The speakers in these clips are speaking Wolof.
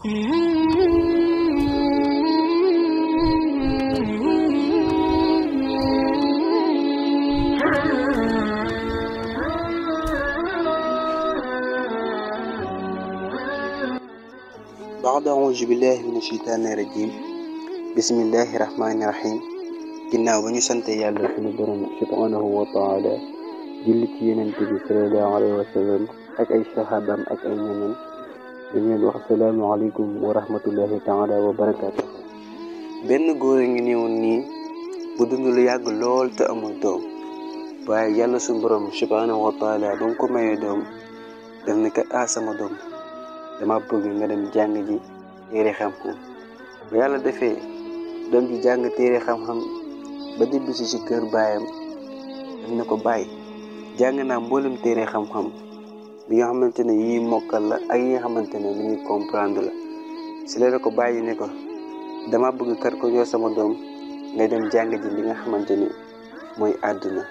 بعد أعوذ بالله من الشيطان الرجيم بسم الله الرحمن الرحيم ginnaaw ba ñu sant yàlla suñu borom subhanahu wa taala julli ci yonent bi sallallahu alayhi wa sallam ak ay sahabaam ak ay ñeneen dañu leen wax assalaamu aleykum wa rahmatullahi taala wa barakaatu. benn góor a ngi ñëwoon nii bu dund lu yàgg lool te amul doom waaye yàlla suñu borom subhanahu wa taala ba mu ko mayee doom daf ne kat sama doom dama bëgg nga dem jàng ji téere xam-xam bu yàlla defee doom ji jàng téere xam-xam ba dibbisi ci kër baayam daf ne ko bàyyi jàng naa mboolem téere xam-xam bi nga xamante ne yi mokkal la ak yi nga xamante ne li ñuy comprendre la si la ko bàyyi ne ko dama bëgg kat ko yow sama doom ngay dem jàng ji li nga xamante ne mooy àdduna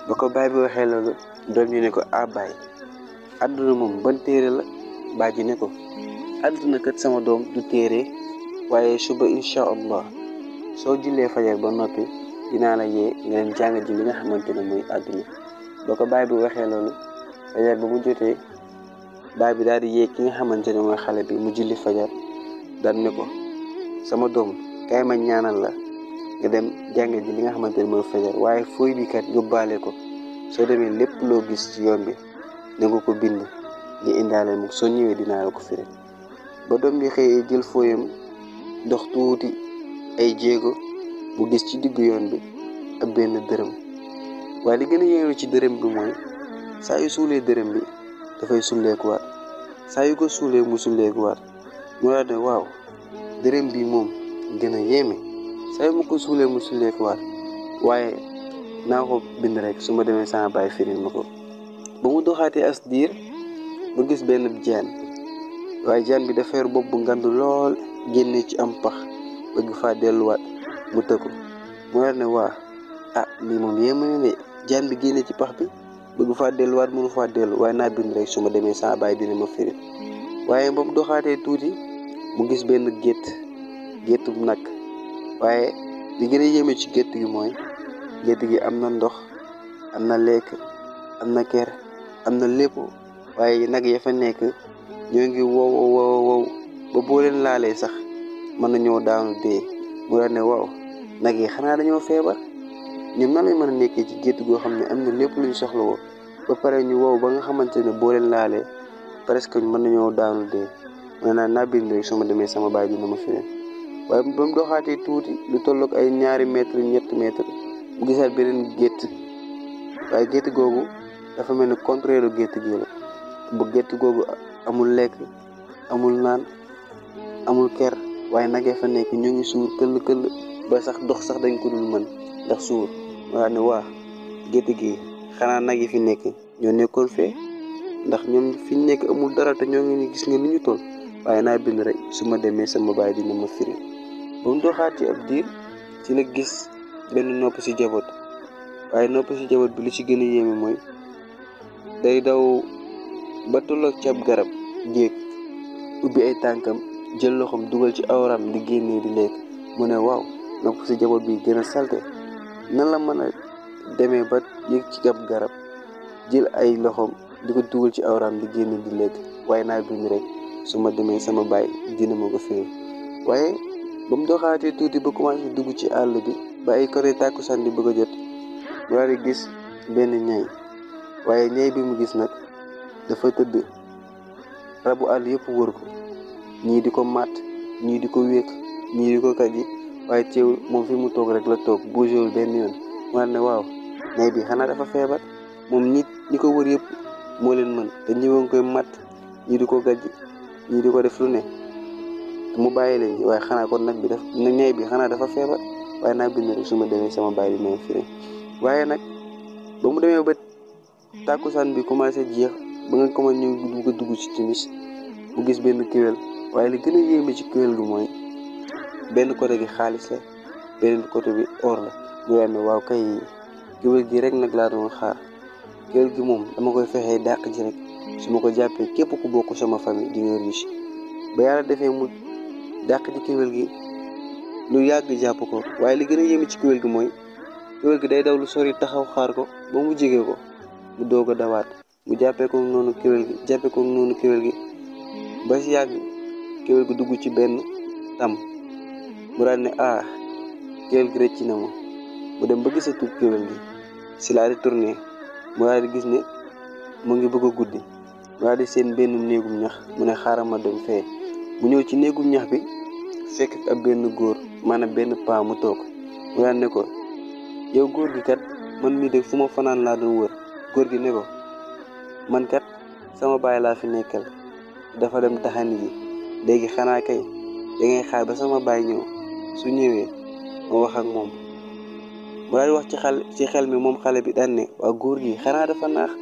ba ko baay bi waxee loolu doom ji ne ko bàyyi àdduna moom ban téere la baay ji ne ko àdduna kat sama doom du téere waaye suba incha allah soo jullee fajar ba noppi dinaa la yee nga dem jàng ji li nga xamante ne mooy àdduna ba ko baay bi waxee loolu fajar ba mu jotee baay bi daal di yee ki nga xamante ne mooy xale bi mu julli fajar daal ne ko sama doom kay ma ñaanal la nga dem jàng ji li nga xamante ne mooy fajar waaye fooy bi kat yóbbaale ko soo demee lépp loo gis ci yoon bi na nga ko bind nga indaale mu soo ñëwee dinaa la ko firi ba doom bi xëyee jël fooyam dox tuuti ay jéego bu gis ci diggu yoon bi ak benn dërëm waaye li gën a yéeme ci dërëm bi mooy saa yu suulee dërëm bi dafay sulleekuwaat saa yu ko suulee mu sulleekuwaat mu daal ne waaw dërëm bi moom gën a yéeme saa yu ma ko suulee mu sulleekuwaat waaye naa ko bind rek su ma demee sama baay firil ma ko ba mu doxaatee as diir ba gis benn jaan waaye jaan bi dafa yor bopp bu ngandu lool génne ci am pax bëgg faa delluwaat mu tëkku mu war ne waa lii moom yéema ne de jaan bi génne ci pax bi bëgg faa delluwaat mënu faa dellu waaye naa bind rek su ma demee sama baay dina ma firil waaye ba mu doxaatee tuuti mu gis benn gétt bu nag waaye li gën a yéeme ci gétt gi mooy gétt gi am na ndox am na lekk am na ker am na lépp waaye nag ya fa nekk ñoo ngi wow ba boo leen laalee sax mën na ñoo daanu dee mu daal ne waaw nag yi xanaa dañoo feebar ñoom nan lañ mën a nekkee ci gétt goo xam ne am na lépp luñ soxla woo ba pare ñu wow ba nga xamante ne boo leen laalee presque mën nañoo daanu dee mu ne naa bind rek su ma demee sama baay dina ma firil waaye ba mu doxaatee tuuti lu tollook ay 2 mètre 3 mètre mu gisaat beneen gétt waaye gétt googu dafa mel ni contraire gétt gi la bu gétt googu amul lekk amul naan amul ker waaye nag ya fa nekk ñoo ngi suur këll ba sax dox sax dañ ko dul mën ndax suur waa ne waa gétt gi xanaa nag yi fi nekk ñoo nekkoon fee ndax ñoom fi nekk amul dara te ñoo ngi ni gis nga ni ñu toll waaye naa bind rek su ma demee sama baay dina ma firi ba mu doxaat ci ab diir ci la gis benn nopp ci jaboot waaye nopp ci jaboot bi li ci gën a yéeme mooy day daw ba tolloog ci ab garab jéeg ubbi ay tànkam jël loxoom dugal ci awram di génnee di lekk mu ne waaw nopp ci jaboot bi gën a salte nan la mën a demee ba yéeg ci ab garab jël ay loxoom di ko dugal ci awram di génne di lekk waaye naa bind rek su ma demee sama baay dina ma ko firi waaye ba mu doxaatee tuuti ba commencé dugg ci àll bi ba ay côté tàkkusaan di bëgg a jot mu daal di gis benn ñay waaye ñay bi mu gis nag dafa tëdd rabu àll yëpp wër ko ñii di ko màtt ñii di ko wékk ñii di ko kàjji waaye teewul moom fi mu toog rek la toog bougéwul benn yoon mu ne waaw ñay bi xanaa dafa feebar moom ñi ko wër yëpp moo leen mën te ñi ngi koy màtt ñii di ko gàjji ñii di ko def lu ne mu bàyyi leen waaye xanaa kon nag ñay bi xanaa dafa feebar waaye naa bind rek su ma demee sama baay di ma firi waaye nag ba mu demee ba tàkkusaan bi commencé jeex ba nga commencé ñu dugg ci timis mu gis benn kéwél waaye li gën a yéeme ci kéwél gi mooy benn côté gi xaalis la beneen côté bi or la mu daal ne waaw kay kéwél gi rek nag laa doon xaar kéwél gi moom dama koy fexee dàq ji rek su ma ko jàppee képp ku bokk sama famille di nga riche ba yàlla defee mu dàq ci kéwél gi lu yàgg jàpp ko. waaye li gën a yéeme ci kéwél gi mooy kéwél gi day daw lu sori taxaw xaar ko ba mu jege ko mu doog a dawaat. mu jàppee ko noonu kéwél gi ba si yàgg kéwél gi dugg ci benn tam mu daal ne kéwél gi rëcc na ma. mu dem ba gisatu kéwél gi si laa di tourné mu daal di gis ne mu ngi bëgg a guddi. mu daal di seen benn néegum ñax mu ne xaaral ma dem fee. mu ñëw ci néegum ñax bi fekk ab benn góor maanaam benn paa mu toog. mu daal ne ko yow góor gi kat man mii de fu ma fanaan laa doon wër. góor gi ne ko man kat sama baay laa fi nekkal dafa dem taxani ji léegi xanaa kay dangay xaar ba sama baay ñëw su ñëwee ma wax ak moom. mu daal di wax ci xel mi moom xale bi daan ne waa góor gi xanaa dafa naax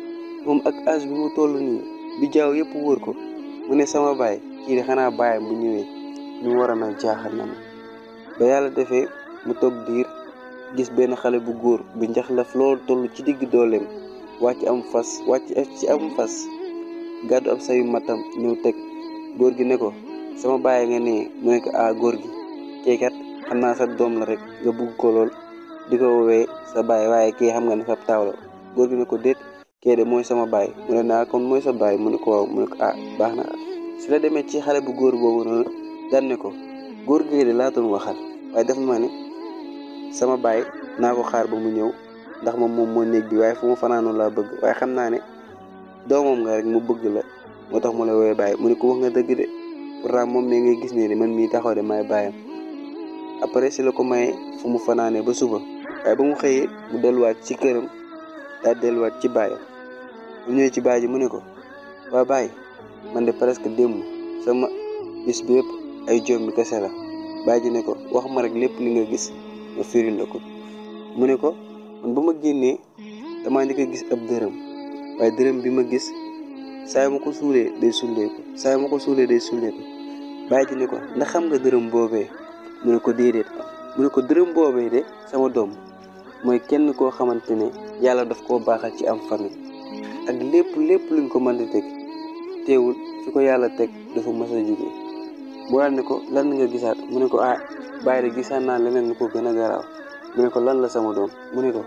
moom ak âge bi mu toll nii bi jaaw yëpp wër ko mu ne sama baay kii de xanaa baayam bu ñëwee ñu war a mel jaaxal na ma. ba yàlla defee mu toog diir gis benn xale bu góor bi njaxlaf lool toll ci digg dooleem wàcc ci am fas gàddu ab sayu matam ñëw teg. góor gi ne ko sama baay nga nee mu ne ko góor gi kii kat xam naa sa doom la rek nga bugg ko lool di ko woowee sa baay waaye kii xam nga ne sa taaw la. góor gi ne ko déet kii de mooy sama baay. mu ne naa kon mooy sa baay mu ne ko waaw. mu ne ko baax na. si la demee ci xale bu góor boobu noonu daan ne ko góor gi de laa doon waxal waaye def ma ne sama baay naa ko xaar ba mu ñëw ndax moom moo néeg bi waaye fu mu fanaanoon laa bëgg waaye xam naa ne doomam nga rek mu bëgg la moo tax mu la woowee baay. mu ne ko wax nga dëgg de pourtant moom mi ngay gis ne de man mii taxaw de maay baayam. après si la ko mayee fu mu fanaanee ba suba waaye ba mu xëyee mu delluwaat ci këram daal delluwaat ci baayam. bu ñëwee ci baay ji mu ne ko waa baay man de presque démb sama bis bi yëpp ay joom bi kese la. baay ji ne ko wax ma rek lépp li nga gis ma firil la ko. mu ne ko man ba ma génnee damaa njëkk a gis ab dërëm waaye dërëm bi ma gis saa ma ko suulee day sulleeku. baay ji ne ko ndax xam nga dërëm boobee. mu ne ko déedéet. mu ne ko dërëm boobee de sama doom mooy kenn koo xamante ne yàlla daf koo baaxal ci am famille ak lépp luñ ko mën di teg teewul fi ko yàlla teg dafa mës a jóge. mu daal ne ko lan nga gisaat. mu ne ko bàyyi de gisaat naa leneen lu ko gën a garaaw. mu ne ko lan la sama doom. mu ne ko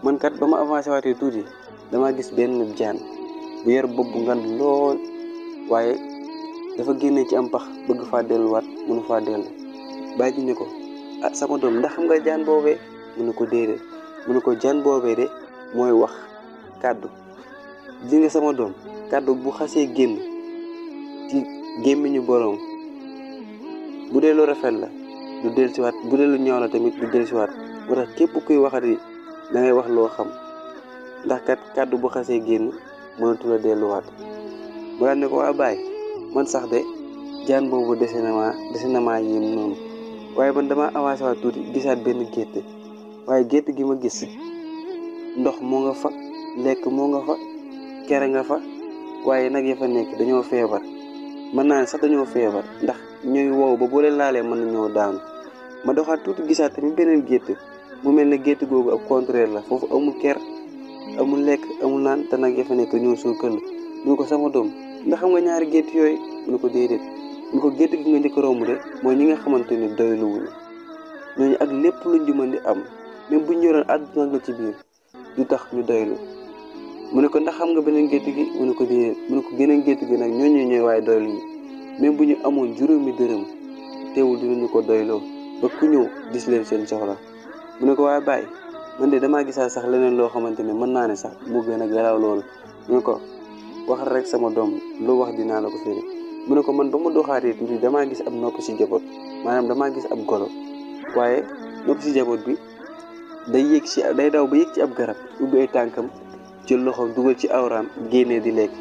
man kat ba ma avancé waatee tuuti damaa gis benn jaan bu yor bopp bu ngan lool waaye dafa génne ci am pax bëgg faa delluwaat mënu faa dellu. baay ji ne ko sama doom ndax xam nga jaan boobee. mu ne ko déedéet. mu ne ko jaan boobee de mooy wax kàddu. ji nga sama doom kàddu bu xasee génn ci gémmiñu boroom bu dee lu rafet la du dellusiwaat bu dee lu ñaaw la tamit du dellusiwaat. moo tax képp kuy waxati da ngay wax loo xam ndax kat kàddu bu xasee génn mënatu la delluwaat. mu daal ne ko waa baay man sax de jaan boobu dese na maa yéem noonu waaye man dama avancé waat tuuti gisaat benn gétt waaye gétt gi ma gis ndox moo nga fa lekk moo nga fa kere nga fa waaye nag ya fa nekk dañoo feebar. mën naa ne sax dañoo feebar ndax ñooy wow ba boo leen laalee mën nañoo daanu. ma doxaat tuuti gisaat tamit beneen gétt mu mel ne gétt googu ab contraire la foofu amul ker amul lekk amul naan te nag ya fa nekk dañoo suur këll. mu ne ko sama doom ndax xam nga ñaari gétt yooyu. mu ne ko déedéet. mu ne ko gétt gi nga njëkk a romb de mooy ñi nga xamante ne doyluwuñu ñooñu ak lépp luñ di mën di am même buñ yoroon àdduna la ci biir du tax ñu doylu. mu ne ko ndax xam nga beneen gétt gi. mu ne ko déedéet. mu ne ko geneen gétt gi nag ñooñu ñooy waaye doylu yi même bu ñu amoon juróomi dërëm teewul dinañu ko doyloo ba ku ñëw gis leen seen soxla. mu ne ko waaye bàyyi man de damaa gisaat sax leneen loo xamante ne mën naa ne sax mu gën a garaaw loolu. mu ne ko waxal rek sama doom lu wax dinaa la ko firi. mu ne ko man ba ma doxaatee tuuti damaa gis ab nopp si jaboot maanaam damaa gis ab golo waaye nopp si jaboot bi day daw ba yéeg ci ab garab ubbi ay tànkam jël loxoom dugal ci awraam génnee di lekk.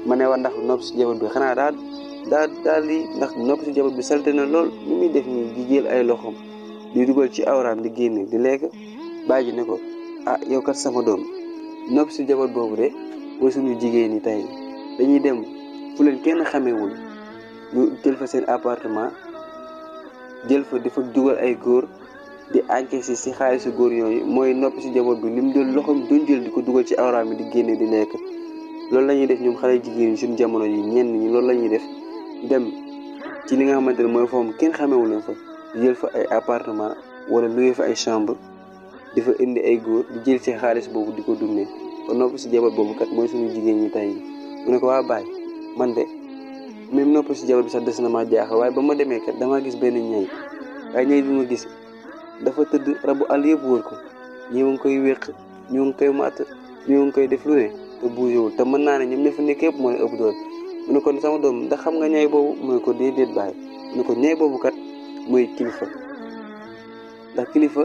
ma ne wa ndax nopp si jaboot bi xanaa daal di ndax nopp si jaboot bi salte na lool ni muy def nii di jël ay loxoom di dugal ci awraam di génne di lekk. baay ji ne ko yow kat sama doom nopp si jaboot boobu de mooy suñu jigéen ñi tey dañuy dem fu leen kenn xamewul ñu jël fa seen appartement jël fa dafa dugal ay góor di encaisser si xaalisu góor yooyu mooy nopp si jaboot bi lim jël loxoom doon jël di ko dugal ci awraam bi di génne di lekk. loolu la ñuy def ñoom xale jigéen ñi suñu jamono yi ñenn ñi loolu la ñuy def dem ci li nga xamante ne mooy foofu kenn xamewu leen fa di jël fa ay appartement wala loué fa ay chambre di fa indi ay góor di jël ci xaalis boobu di ko dundee ba noppi si jabar boobu kat mooy suñu jigéen ñi tey mu ne ko waa baay man de même noppi si jabar bi sax des na maa jaaxal waaye ba ma demee kat damaa gis benn ñay waaye ñay bi ma gis dafa tëdd rabu àll yëpp wër ko ñi ngi koy wéq ñu ngi koy màtt ñu ngi koy def lu ne te bougéwul te mën naa ne ñoom ña fa nekk yëpp moo leen ëpp doole mu ne ko sama doom ndax xam nga ñay boobu mu ne ko déedéet baay mu ne ko ñay boobu kat mooy kilifa ndax kilifa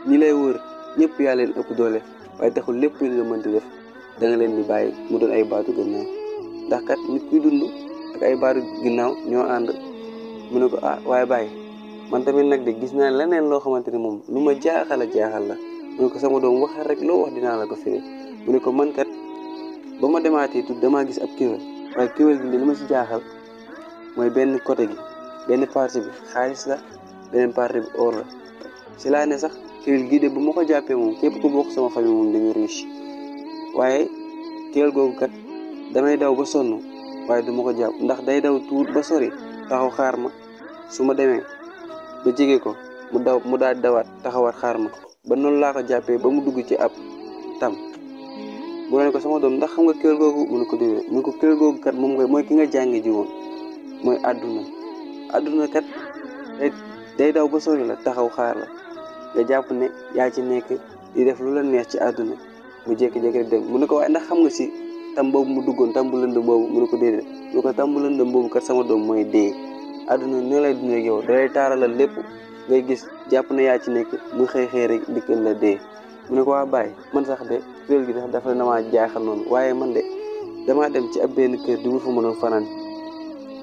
ñi lay wër ñëpp yaa leen ëpp doole waaye taxul lépp lu nga mënti def da nga leen di bàyyi mu doon ay baatu gannaaw ndax kat nit kuy dund ak ay baatu ginnaaw ñoo ànd mu ne ko waaye bàyyi man tamit nag de gis naa leneen loo xamante ne moom lu ma jaaxal la mu ne ko sama doom waxal rek loo wax dinaa la ko firi mu ne ko man kat ba ma demaatee tuuti damaa gis ab kéwél waaye kéwél gi li ma si jaaxal mooy benn côté gi benn partie bi xaalis la beneen partie bi or la si laa ne sax kéwél gii de bu ma ko jàppee moom képp ku bokk sama famille moom dañu riche waaye kéwél googu kat damay daw ba sonn waaye du ma ko jàpp ndax day daw tuut ba sori taxaw xaar ma su ma demee ba jege ko mu daal dawaat taxawaat xaar ma ba noonu laa ko jàppee ba mu dugg ci ab tam mu ne ko sama doom ndax xam nga kéwél googu mu ne ko déedéet mu ne ko kéwél googu kat moom mooy ki nga jànge ji woon mooy àdduna kat day daw ba sori la taxaw xaar la nga jàpp ne yaa ci nekk di def lu la neex ci àdduna mu jékki-jékki dem mu ne ko waaye ndax xam nga si tam boobu mu duggoon tam bu lëndëm boobu mu ne ko déedéet mu ne ko tam bu lëndëm boobu kat sama doom mooy dee àdduna ne lay dundee ak yow dalay taaralal lépp ngay gis jàpp ne yaa ci nekk mu xëy rek dikkal la dee mu ne ko waa bàyyi man sax de kéwél gi dafa na maa jaaxal noonu waaye man de damaa dem ci ab benn kër di wut fu mënoon fanaan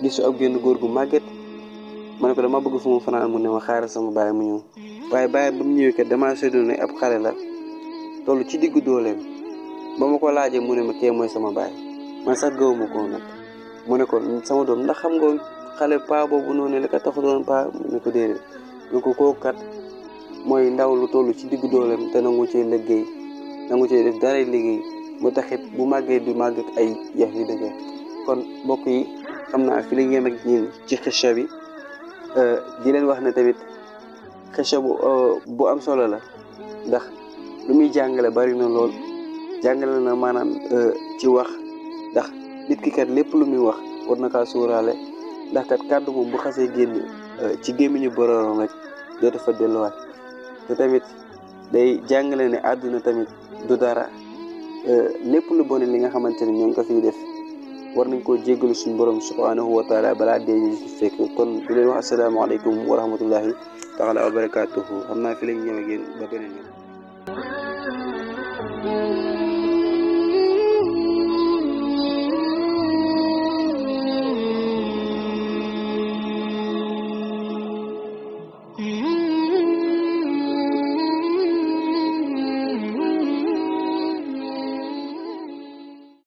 gisu ab génn góor gu màgget ma ne ko dama bëgg fu mu fanaan mu ne ma xaaral sama baay mu ñëw waaye baay ba mu ñëwee kat damaa seetlu ne ab xale la toll ci diggu dooleem ba ma ko laajee mu ne ma kee mooy sama baay man sax gëwuma ko nag mu ne ko sama doom ndax xam nga xale paa boobu noonu la ka tax doon paa mu ne ko déedéet mu ne ko kooku kat mooy ndaw lu toll ci diggu dooleem te nangu cee liggéey nangu cee def dara liggéey mu taxit bu màggee du màgg ak ay yax yu dëgër kon mbokk yi xam naa fi la yem ak yéen ci xisha bi di leen wax ne tamit xisha bu am solo la ndax lu muy jàngale bari na lool jàngale na maanaam ci wax ndax nit ki kat lépp lu muy wax war na kaa sóoraale ndax kat kàddu moom bu xasee génn ci gémmiñu boroom rek dootu fa delluwaat te tamit day jàngale ne àdduna tamit du dara lépp lu bon li nga xamante ne ñoo ngi ko fiy def war nañ koo jéggalu suñu borom subhanahu wa taala balaa dee ñu fekk kon di leen wax asalaamaaleykum wa rahmatullahi taala wa barakatuhu xam naa fi lañ ñëw ak yéen ba beneen yoon